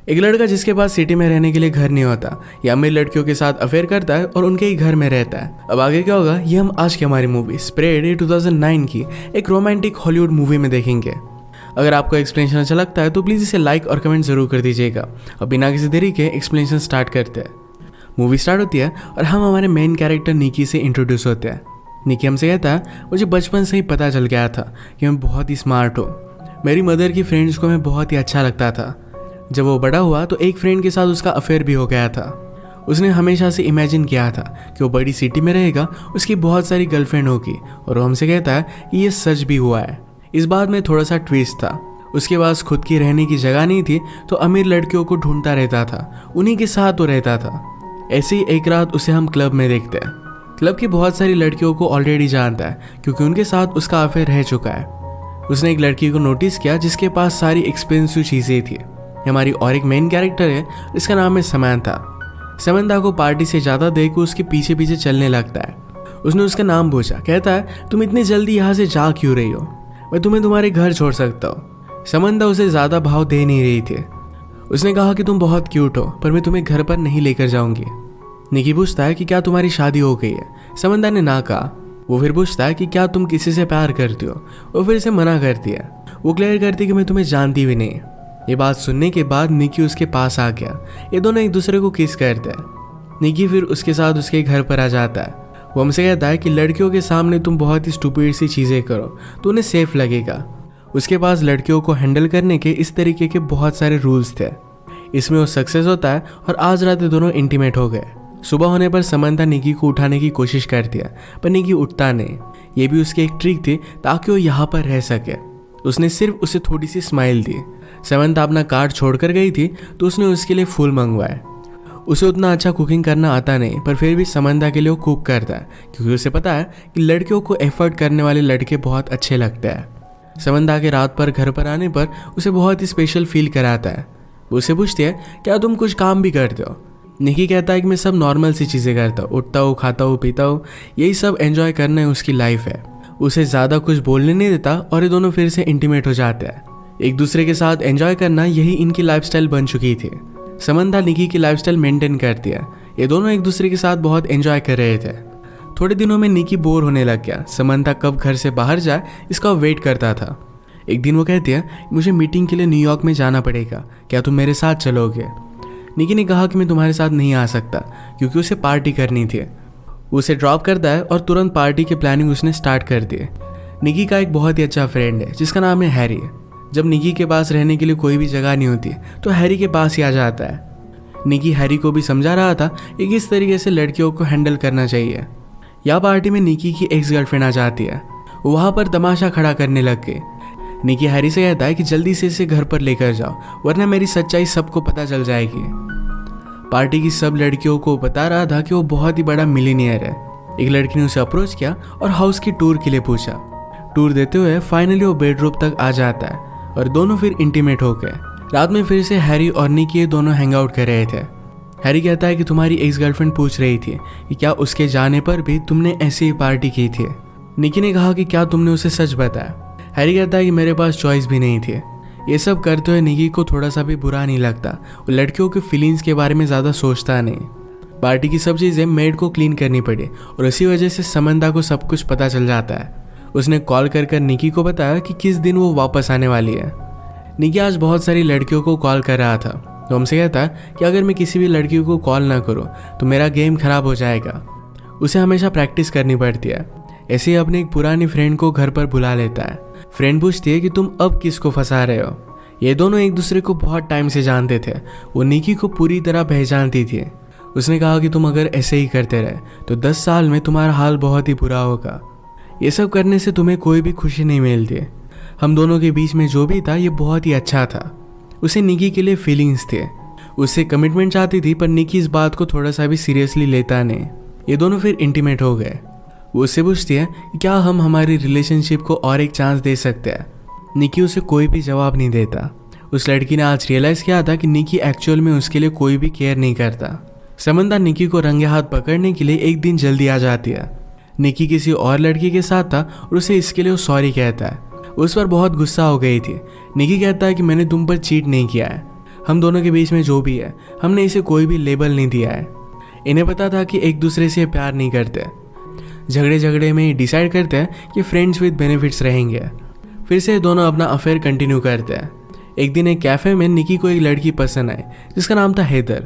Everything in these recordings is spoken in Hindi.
एक लड़का जिसके पास सिटी में रहने के लिए घर नहीं होता, ये अमीर लड़कियों के साथ अफेयर करता है और उनके ही घर में रहता है। अब आगे क्या होगा ये हम आज की हमारी मूवी स्प्रेड 2009 की एक रोमांटिक हॉलीवुड मूवी में देखेंगे। अगर आपको एक्सप्लेनेशन अच्छा लगता है तो प्लीज़ इसे लाइक और कमेंट जरूर कर दीजिएगा। अब बिना किसी देरी के एक्सप्लेनेशन स्टार्ट करते हैं। मूवी स्टार्ट होती है और हम हमारे मेन कैरेक्टर निकी से इंट्रोड्यूस होते हैं। निकी हमसे कहता है मुझे बचपन से ही पता चल गया था कि मैं बहुत ही स्मार्ट हूँ। मेरी मदर की फ्रेंड्स को मैं बहुत ही अच्छा लगता था। जब वो बड़ा हुआ तो एक फ्रेंड के साथ उसका अफेयर भी हो गया था। उसने हमेशा से इमेजिन किया था कि वो बड़ी सिटी में रहेगा, उसकी बहुत सारी गर्लफ्रेंड होगी, और वो हमसे कहता है कि ये सच भी हुआ है। इस बात में थोड़ा सा ट्विस्ट था। उसके पास खुद की रहने की जगह नहीं थी तो अमीर लड़कियों को ढूंढता रहता था, उन्हीं के साथ वो रहता था। ऐसे ही एक रात उसे हम क्लब में देखते हैं। क्लब की बहुत सारी लड़कियों को ऑलरेडी जानता है क्योंकि उनके साथ उसका अफेयर रह चुका है। उसने एक लड़की को नोटिस किया जिसके पास सारी एक्सपेंसिव चीज़ें थी। हमारी और एक मेन कैरेक्टर है, इसका नाम है समंथा। समंथा को पार्टी से ज़्यादा देख उसके पीछे पीछे चलने लगता है। उसने उसका नाम पूछा, कहता है तुम इतनी जल्दी यहाँ से जा क्यों रही हो, मैं तुम्हें तुम्हारे घर छोड़ सकता हूँ। समंथा उसे ज़्यादा भाव दे नहीं रही थी। उसने कहा कि तुम बहुत क्यूट हो पर मैं तुम्हें घर पर नहीं लेकर जाऊंगी। निकी पूछता है कि क्या तुम्हारी शादी हो गई है। समंथा ने ना कहा। वो फिर पूछता है कि क्या तुम किसी से प्यार करती हो। वो फिर इसे मना करती है। वो क्लियर करती है कि मैं तुम्हें जानती भी नहीं। ये बात सुनने के बाद निकी उसके पास आ गया। ये दोनों एक दूसरे को किस करते हैं। निकी फिर उसके साथ उसके घर पर आ जाता है। वो हमसे कहता है कि लड़कियों के सामने तुम बहुत ही स्टूपिड सी चीज़ें करो तो उन्हें सेफ लगेगा। उसके पास लड़कियों को हैंडल करने के इस तरीके के बहुत सारे रूल्स थे। इसमें वो सक्सेस होता है और आज रात दोनों इंटीमेट हो गए। सुबह होने पर समंथा निकी को उठाने की कोशिश करती है पर निकी उठता नहीं। ये भी उसकी एक ट्रिक थी ताकि वो यहाँ पर रह सके। उसने सिर्फ उसे थोड़ी सी स्माइल दी। समंथा अपना कार्ड छोड़कर गई थी तो उसने उसके लिए फूल मंगवाए। उसे उतना अच्छा कुकिंग करना आता नहीं पर फिर भी समंथा के लिए वो कुक करता है क्योंकि उसे पता है कि लड़कियों को एफर्ट करने वाले लड़के बहुत अच्छे लगते हैं। समंथा के रात पर घर पर आने पर उसे बहुत ही स्पेशल फील कराता है। वो उसे पूछती है क्या तुम कुछ काम भी करते हो। निकी कहता है कि मैं सब नॉर्मल सी चीज़ें करता हूँ, उठता हूँ, खाता हूँ, पीता हूँ, यही सब एंजॉय करना है उसकी लाइफ है। उसे ज़्यादा कुछ बोलने नहीं देता और ये दोनों फिर से इंटीमेट हो जाते हैं। एक दूसरे के साथ एंजॉय करना यही इनकी लाइफस्टाइल बन चुकी थी। समंथा निकी की लाइफस्टाइल मेंटेन करती है। ये दोनों एक दूसरे के साथ बहुत एंजॉय कर रहे थे। थोड़े दिनों में निकी बोर होने लग गया। समंथा कब घर से बाहर जाए इसका वेट करता था। एक दिन वो कहती है मुझे मीटिंग के लिए न्यूयॉर्क में जाना पड़ेगा, क्या तुम मेरे साथ चलोगे। निकी ने कहा कि मैं तुम्हारे साथ नहीं आ सकता क्योंकि उसे पार्टी करनी थी। उसे ड्रॉप करता है और तुरंत पार्टी की प्लानिंग उसने स्टार्ट कर दी। निकी का एक बहुत ही अच्छा फ्रेंड है जिसका नाम है हैरी। जब निकी के पास रहने के लिए कोई भी जगह नहीं होती तो हैरी के पास ही आ जाता है। निकी हैरी को भी समझा रहा था कि किस तरीके से लड़कियों को हैंडल करना चाहिए। यह पार्टी में निकी की एक्स गर्लफ्रेंड आ जाती है। वो वहाँ पर तमाशा खड़ा करने लग गई। निकी हैरी से कहता है कि जल्दी से इसे घर पर लेकर जाओ वरना मेरी सच्चाई सबको पता चल जाएगी। पार्टी की सब लड़कियों को बता रहा था कि वो बहुत ही बड़ा मिलीनियर है। एक लड़की ने उसे अप्रोच किया और हाउस की टूर के लिए पूछा। टूर देते हुए फाइनली वो बेडरूम तक आ जाता है और दोनों फिर इंटीमेट हो गए। रात में फिर से हैरी और निकी दोनों हैंग आउट कर रहे थे। हैरी कहता है कि तुम्हारी एक्स गर्लफ्रेंड पूछ रही थी कि क्या उसके जाने पर भी तुमने ऐसी ही पार्टी की थी। निकी ने कहा कि क्या तुमने उसे सच बताया। हैरी कहता है कि मेरे पास चॉइस भी नहीं थी। ये सब करते हुए निकी को थोड़ा सा भी बुरा नहीं लगता। वो लड़कियों के फीलिंग्स के बारे में ज़्यादा सोचता नहीं। पार्टी की सब चीज़ें मेड को क्लीन करनी पड़ी और इसी वजह से समंथा को सब कुछ पता चल जाता है। उसने कॉल कर निकी को बताया कि किस दिन वो वापस आने वाली है। निकी आज बहुत सारी लड़कियों को कॉल कर रहा था तो हमसे कहता है कि अगर मैं किसी भी लड़की को कॉल ना करूँ तो मेरा गेम खराब हो जाएगा। उसे हमेशा प्रैक्टिस करनी पड़ती है। ऐसे ही अपनी एक पुरानी फ्रेंड को घर पर बुला लेता है। फ्रेंड पूछती है कि तुम अब किसको फंसा रहे हो। ये दोनों एक दूसरे को बहुत टाइम से जानते थे। वो निकी को पूरी तरह पहचानती थी। उसने कहा कि तुम अगर ऐसे ही करते रहे तो 10 साल में तुम्हारा हाल बहुत ही बुरा होगा। ये सब करने से तुम्हें कोई भी खुशी नहीं मिलती। हम दोनों के बीच में जो भी था ये बहुत ही अच्छा था। उसे निकी के लिए फीलिंग्स थे। उससे कमिटमेंट चाहती थी पर निकी इस बात को थोड़ा सा भी सीरियसली लेता नहीं। ये दोनों फिर इंटीमेट हो गए। वो उससे पूछती है कि क्या हम हमारी रिलेशनशिप को और एक चांस दे सकते हैं। निकी उसे कोई भी जवाब नहीं देता। उस लड़की ने आज रियलाइज़ किया था कि निकी एक्चुअल में उसके लिए कोई भी केयर नहीं करता। समंथा निकी को रंगे हाथ पकड़ने के लिए एक दिन जल्दी आ जाती है। निकी किसी और लड़की के साथ था और उसे इसके लिए वो सॉरी कहता है। उस पर बहुत गुस्सा हो गई थी। निकी कहता है कि मैंने तुम पर चीट नहीं किया है। हम दोनों के बीच में जो भी है हमने इसे कोई भी लेबल नहीं दिया है। इन्हें पता था कि एक दूसरे से प्यार नहीं करते। झगड़े में डिसाइड करते हैं कि फ्रेंड्स विद बेनिफिट्स रहेंगे। फिर से दोनों अपना अफेयर कंटिन्यू करते हैं। एक दिन एक कैफ़े में निकी को एक लड़की पसंद आई जिसका नाम था हैदर।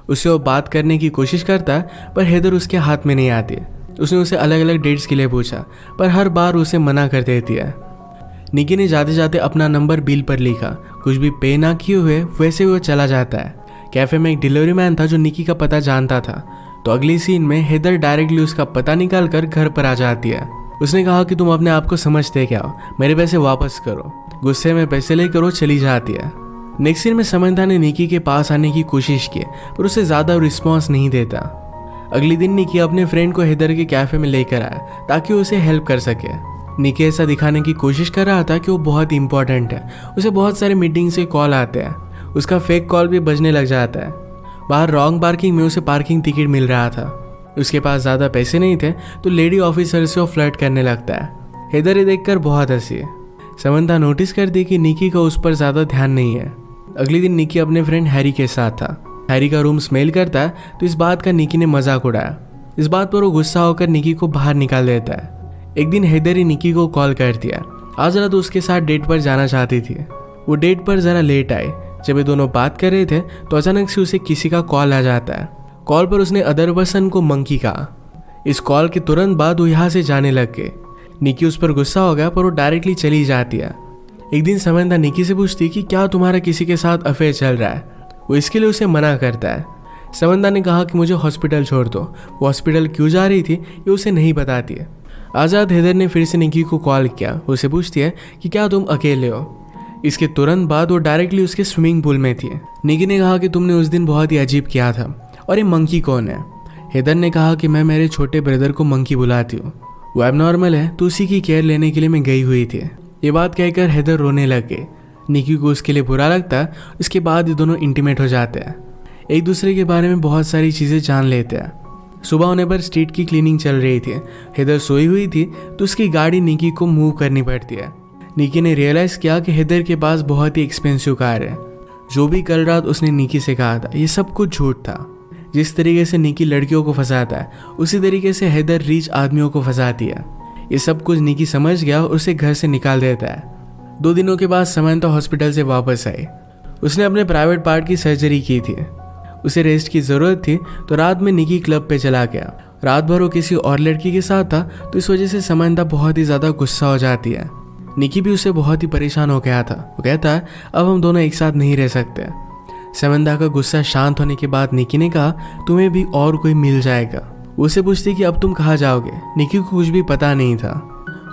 उससे वो बात करने की कोशिश करता है पर हैदर उसके हाथ में नहीं आती। उसने उसे अलग अलग डेट्स के लिए पूछा पर हर बार उसे मना कर देती है। निकी ने जाते जाते अपना नंबर बिल पर लिखा। कुछ भी पे ना किए हुए वैसे वो चला जाता है। कैफ़े में एक डिलीवरी मैन था जो निकी का पता जानता था। तो अगली सीन में हैदर डायरेक्टली उसका पता निकाल कर घर पर आ जाती है। उसने कहा कि तुम अपने आप को समझते क्या हो, मेरे पैसे वापस करो। गुस्से में पैसे लेकर वो चली जाती है। नेक्स्ट सीन में समंथा ने निकी के पास आने की कोशिश की पर उसे ज़्यादा रिस्पॉन्स नहीं देता। अगले दिन निकी अपने फ्रेंड को हैदर के कैफ़े में लेकर आया ताकि उसे हेल्प कर सके। निकी ऐसा दिखाने की कोशिश कर रहा था कि वो बहुत इंपॉर्टेंट है। उसे बहुत सारे मीटिंग से कॉल आते हैं। उसका फेक कॉल भी बजने लग जाता है। बाहर रॉन्ग पार्किंग में उसे पार्किंग टिकट मिल रहा था। उसके पास ज़्यादा पैसे नहीं थे तो लेडी ऑफिसर से वो फ्लर्ट करने लगता है। हैदर ये देखकर बहुत हंसी। समंथा नोटिस करती कि निकी का उस पर ज़्यादा ध्यान नहीं है। अगले दिन निकी अपने फ्रेंड हैरी के साथ था। हैरी का रूम स्मेल करता है तो इस बात का निकी ने मजाक उड़ाया। इस बात पर वो गुस्सा होकर निकी को बाहर निकाल देता है। एक दिन हैदर ही निकी को कॉल कर दिया। आज रात उसके साथ डेट पर जाना चाहती थी। वो डेट पर ज़रा लेट आए। जब ये दोनों बात कर रहे थे तो अचानक से उसे किसी का कॉल आ जाता है। कॉल पर उसने अदर पर्सन को मंकी कहा। इस कॉल के तुरंत बाद वो यहाँ से जाने लग गए। निकी उस पर गुस्सा हो गया पर वो डायरेक्टली चली जाती है। एक दिन समंथा निकी से पूछती कि क्या तुम्हारा किसी के साथ अफेयर चल रहा है। वो इसके लिए उसे मना करता है। समंथा ने कहा कि मुझे हॉस्पिटल छोड़ दो। वो हॉस्पिटल क्यों जा रही थी ये उसे नहीं बताती है। आज़ाद हैदर ने फिर से निकी को कॉल किया। उसे पूछती है कि क्या तुम अकेले हो। इसके तुरंत बाद वो डायरेक्टली उसके स्विमिंग पूल में थी। निकी ने कहा कि तुमने उस दिन बहुत ही अजीब किया था और ये मंकी कौन है। हैदर ने कहा कि मैं मेरे छोटे ब्रदर को मंकी बुलाती हूँ। वो एबनॉर्मल है तो उसी की केयर लेने के लिए मैं गई हुई थी। ये बात कहकर हैदर रोने लग गए। निकी को उसके लिए बुरा लगता है। इसके बाद ये दोनों इंटीमेट हो जाते हैं। एक दूसरे के बारे में बहुत सारी चीज़ें जान लेते हैं। सुबह होने पर स्ट्रीट की क्लीनिंग चल रही थी। हैदर सोई हुई थी तो उसकी गाड़ी निकी को मूव करनी पड़ती है। निकी ने रियलाइज़ किया कि हैदर के पास बहुत ही एक्सपेंसिव कार है। जो भी कल रात उसने निकी से कहा था ये सब कुछ झूठ था। जिस तरीके से निकी लड़कियों को फंसाता है उसी तरीके से हैदर रिच आदमियों को फंसाती है। ये सब कुछ निकी समझ गया और उसे घर से निकाल देता है। 2 दिनों के बाद समंथा हॉस्पिटल से वापस आई। उसने अपने प्राइवेट पार्ट की सर्जरी की थी। उसे रेस्ट की ज़रूरत थी तो रात में निकी क्लब पे चला गया। रात भर वो किसी और लड़की के साथ था तो इस वजह से समंथा बहुत ही ज़्यादा गुस्सा हो जाती है। निकी भी उससे बहुत ही परेशान हो गया था। वो कहता है अब हम दोनों एक साथ नहीं रह सकते। समंथा का गुस्सा शांत होने के बाद निकी ने कहा तुम्हें भी और कोई मिल जाएगा। उसे पूछती कि अब तुम कहाँ जाओगे। निकी को कुछ भी पता नहीं था।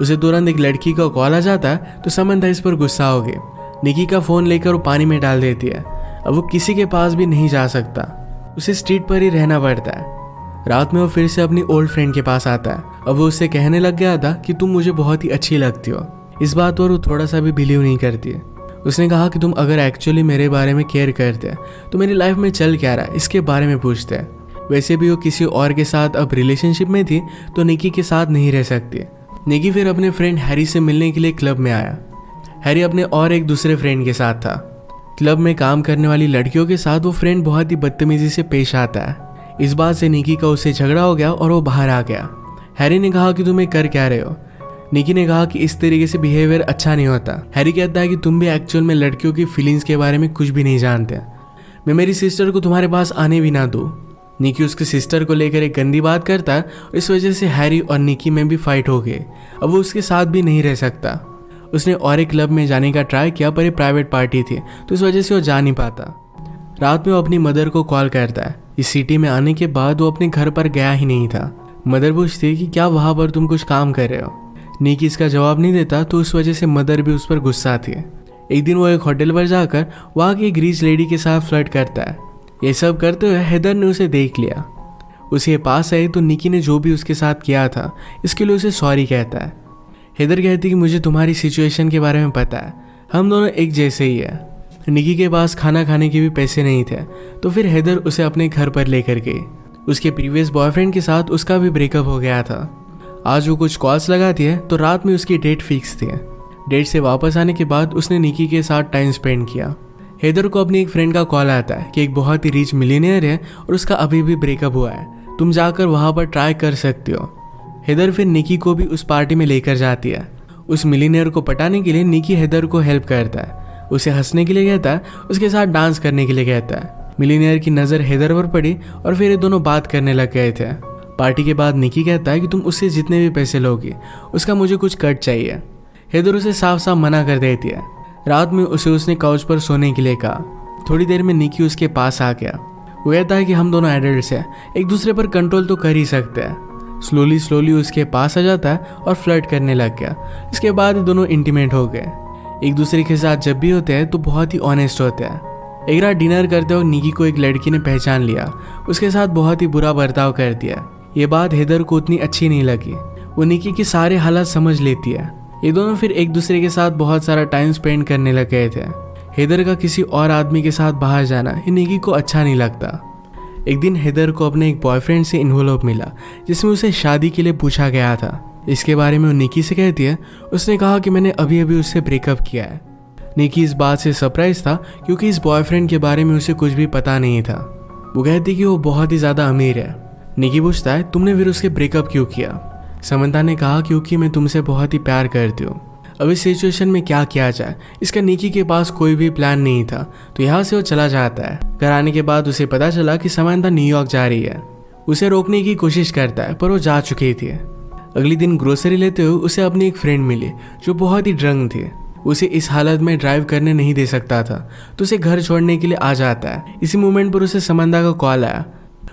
उसे तुरंत एक लड़की का कॉल आ जाता है तो समंथा इस पर गुस्सा हो गई। निकी का फ़ोन लेकर वो पानी में डाल देती है। अब वो किसी के पास भी नहीं जा सकता। उसे स्ट्रीट पर ही रहना पड़ता है। रात में वो फिर से अपनी ओल्ड फ्रेंड के पास आता है। अब वो उससे कहने लग गया था कि तुम मुझे बहुत ही अच्छी लगती हो। इस बात पर वो थोड़ा सा भी बिलीव नहीं करती है। उसने कहा कि तुम अगर एक्चुअली मेरे बारे में केयर करते तो मेरी लाइफ में चल क्या रहा है इसके बारे में पूछते हैं। वैसे भी वो किसी और के साथ अब रिलेशनशिप में थी तो निकी के साथ नहीं रह सकती। निकी फिर अपने फ्रेंड हैरी से मिलने के लिए क्लब में आया। हैरी अपने और एक दूसरे फ्रेंड के साथ था। क्लब में काम करने वाली लड़कियों के साथ वो फ्रेंड बहुत ही बदतमीजी से पेश आता है। इस बात से निकी का उससे झगड़ा हो गया और वो बाहर आ गया। हैरी ने कहा कि तुम कर क्या रहे हो। निकी ने कहा कि इस तरीके से बिहेवियर अच्छा नहीं होता। हैरी कहता है कि तुम भी एक्चुअल में लड़कियों की फीलिंग्स के बारे में कुछ भी नहीं जानते। मैं मेरी सिस्टर को तुम्हारे पास आने भी ना दूँ। निकी उसके सिस्टर को लेकर एक गंदी बात करता है और इस वजह से हैरी और निकी में भी फाइट हो गई। अब वो उसके साथ भी नहीं रह सकता। उसने और एक क्लब में जाने का ट्राई किया पर ये प्राइवेट पार्टी थी तो इस वजह से वो जा नहीं पाता। रात में वो अपनी मदर को कॉल करता है। इस सिटी में आने के बाद वो अपने घर पर गया ही नहीं था। मदर पूछती कि क्या वहाँ पर तुम कुछ काम कर रहे हो। निकी इसका जवाब नहीं देता तो उस वजह से मदर भी उस पर गुस्सा थी। एक दिन वो एक होटल पर जाकर वहाँ की एक रिच लेडी के साथ फ्लर्ट करता है। ये सब करते हुए हैदर ने उसे देख लिया। उसके पास आई तो निकी ने जो भी उसके साथ किया था इसके लिए उसे सॉरी कहता है। हैदर कहती कि मुझे तुम्हारी सिचुएशन के बारे में पता है, हम दोनों एक जैसे ही है। निकी के पास खाना खाने के भी पैसे नहीं थे तो फिर हैदर उसे अपने घर पर लेकर गई। उसके प्रीवियस बॉयफ्रेंड के साथ उसका भी ब्रेकअप हो गया था। आज वो कुछ कॉल्स लगाती है तो रात में उसकी डेट फिक्स थी। डेट से वापस आने के बाद उसने निकी के साथ टाइम स्पेंड किया। हेदर को अपनी एक फ्रेंड का कॉल आता है कि एक बहुत ही रिच मिलियनेयर है और उसका अभी भी ब्रेकअप हुआ है, तुम जाकर वहाँ पर ट्राई कर सकते हो। हेदर फिर निकी को भी उस पार्टी में लेकर जाती है। उस मिलियनेयर को पटाने के लिए निकी हेदर को हेल्प करता है, उसे हंसने के लिए कहता है, उसके साथ डांस करने के लिए कहता है। मिलियनेयर की नज़र हेदर पर पड़ी और फिर ये दोनों बात करने लग गए थे। पार्टी के बाद निकी कहता है कि तुम उससे जितने भी पैसे लोगे उसका मुझे कुछ कट चाहिए। हेदर उसे साफ साफ मना कर देती है। रात में उसने काउच पर सोने के लिए कहा। थोड़ी देर में निकी उसके पास आ गया। वो कहता है कि हम दोनों एडल्ट्स हैं, एक दूसरे पर कंट्रोल तो कर ही सकते हैं। स्लोली उसके पास आ जाता है और फ्लर्ट करने लग गया। इसके बाद दोनों इंटीमेट हो गए। एक दूसरे के साथ जब भी होते हैं तो बहुत ही ऑनेस्ट होते हैं। एक रात डिनर करते वक्त निकी को एक लड़की ने पहचान लिया, उसके साथ बहुत ही बुरा बर्ताव कर दिया। ये बात हेदर को उतनी अच्छी नहीं लगी। वो निकी के सारे हालात समझ लेती है। ये दोनों फिर एक दूसरे के साथ बहुत सारा टाइम स्पेंड करने लग गए थे। हेदर का किसी और आदमी के साथ बाहर जाना निकी को अच्छा नहीं लगता। एक दिन हेदर को अपने एक बॉयफ्रेंड से इन्वॉल्व मिला जिसमें उसे शादी के लिए पूछा गया था। इसके बारे में वो निकी से कहती है, उसने कहा कि मैंने अभी अभी उससे ब्रेकअप किया है। निकी इस बात से सरप्राइज था क्योंकि इस बॉयफ्रेंड के बारे में उसे कुछ भी पता नहीं था। वो कहती कि वो बहुत ही ज़्यादा अमीर है। निकी पूछता है, तुमने फिर उसके ब्रेकअप क्यों किया? समंता ने कहा, क्योंकि मैं तुमसे बहुत ही प्यार करती हूँ। अब इस सिचुएशन में क्या किया जाए? इसका निकी के पास कोई भी प्लान नहीं था, तो यहाँ से वो चला जाता है। घर आने के बाद उसे पता चला कि समंता न्यूयॉर्क जा रही है। उसे रोकने की कोशिश करता है पर वो जा चुकी थी। अगले दिन ग्रोसरी लेते हुए उसे अपनी एक फ्रेंड मिली जो बहुत ही ड्रंक थी। उसे इस हालत में ड्राइव करने नहीं दे सकता था, तो उसे घर छोड़ने के लिए आ जाता है। इसी मोमेंट पर उसे समंता का कॉल आया।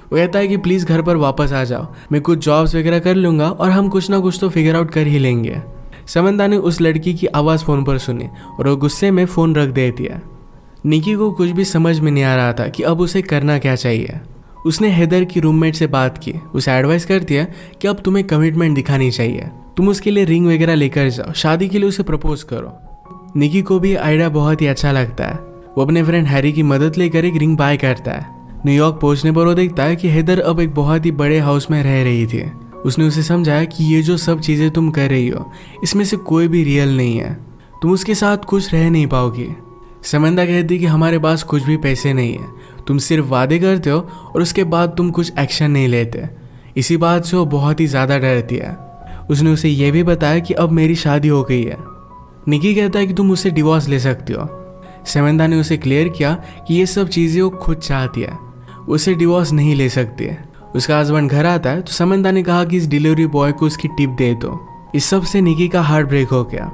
वो कहता है कि प्लीज़ घर पर वापस आ जाओ, मैं कुछ जॉब्स वगैरह कर लूँगा और हम कुछ ना कुछ तो फिगर आउट कर ही लेंगे। समंता ने उस लड़की की आवाज़ फ़ोन पर सुनी और वो गुस्से में फ़ोन रख दे दिया। निकी को कुछ भी समझ में नहीं आ रहा था कि अब उसे करना क्या चाहिए। उसने हेदर की रूममेट से बात की। उसे एडवाइस करती है कि अब तुम्हें कमिटमेंट दिखानी चाहिए, तुम उसके लिए रिंग वगैरह लेकर जाओ, शादी के लिए उसे प्रपोज करो। निकी को भी आइडिया बहुत ही अच्छा लगता है। वो अपने फ्रेंड हैरी की मदद लेकर एक रिंग बाय करता है। न्यूयॉर्क पहुंचने पर वो देखता है कि हेदर अब एक बहुत ही बड़े हाउस में रह रही थी। उसने उसे समझाया कि ये जो सब चीज़ें तुम कर रही हो इसमें से कोई भी रियल नहीं है, तुम उसके साथ कुछ रह नहीं पाओगी। समंता कहती कि हमारे पास कुछ भी पैसे नहीं है, तुम सिर्फ वादे करते हो और उसके बाद तुम कुछ एक्शन नहीं लेते। इसी बात से वो बहुत ही ज़्यादा डरती है। उसने उसे यह भी बताया कि अब मेरी शादी हो गई है। निकी कहता है कि तुम उससे डिवोर्स ले सकती हो। समंता ने उसे क्लियर किया कि ये सब चीज़ें वो खुद चाहती है, उसे डिवोर्स नहीं ले सकती है। उसका हस्बैंड घर आता है तो समंता ने कहा कि इस डिलीवरी बॉय को उसकी टिप दे दो। इस सब से निकी का हार्ट ब्रेक हो गया।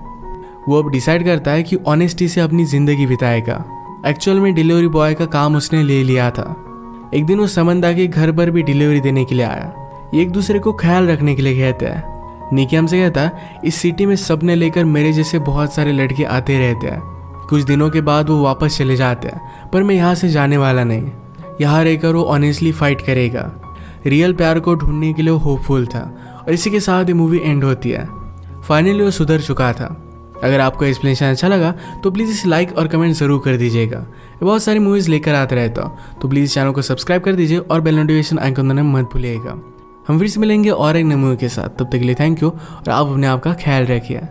वो अब डिसाइड करता है कि ऑनेस्टी से अपनी ज़िंदगी बिताएगा। एक्चुअल में डिलीवरी बॉय का काम उसने ले लिया था। एक दिन वो समंता के घर पर भी डिलीवरी देने के लिए आया। ये एक दूसरे को ख्याल रखने के लिए कहते हैं। निकी हमसे कहता है, इस सिटी में सपने लेकर मेरे जैसे बहुत सारे लड़के आते रहते हैं। कुछ दिनों के बाद वो वापस चले जाते हैं, पर मैं यहाँ से जाने वाला नहीं। यहाँ रहकर वो ऑनेस्टली फाइट करेगा। रियल प्यार को ढूंढने के लिए वो होपफुल था और इसी के साथ ये मूवी एंड होती है। फाइनली वो सुधर चुका था। अगर आपको एक्सप्लेनेशन अच्छा लगा तो प्लीज़ इसे लाइक और कमेंट ज़रूर कर दीजिएगा। बहुत सारी मूवीज़ लेकर आते रहता हूँ, तो प्लीज़ चैनल को सब्सक्राइब कर दीजिए और बेल नोटिफिकेशन आइकन दबाना मत भूलिएगा। हम फिर से मिलेंगे और एक नए मूवी के साथ। तब तक के लिए थैंक यू और आप अपने आप का ख्याल रखिए।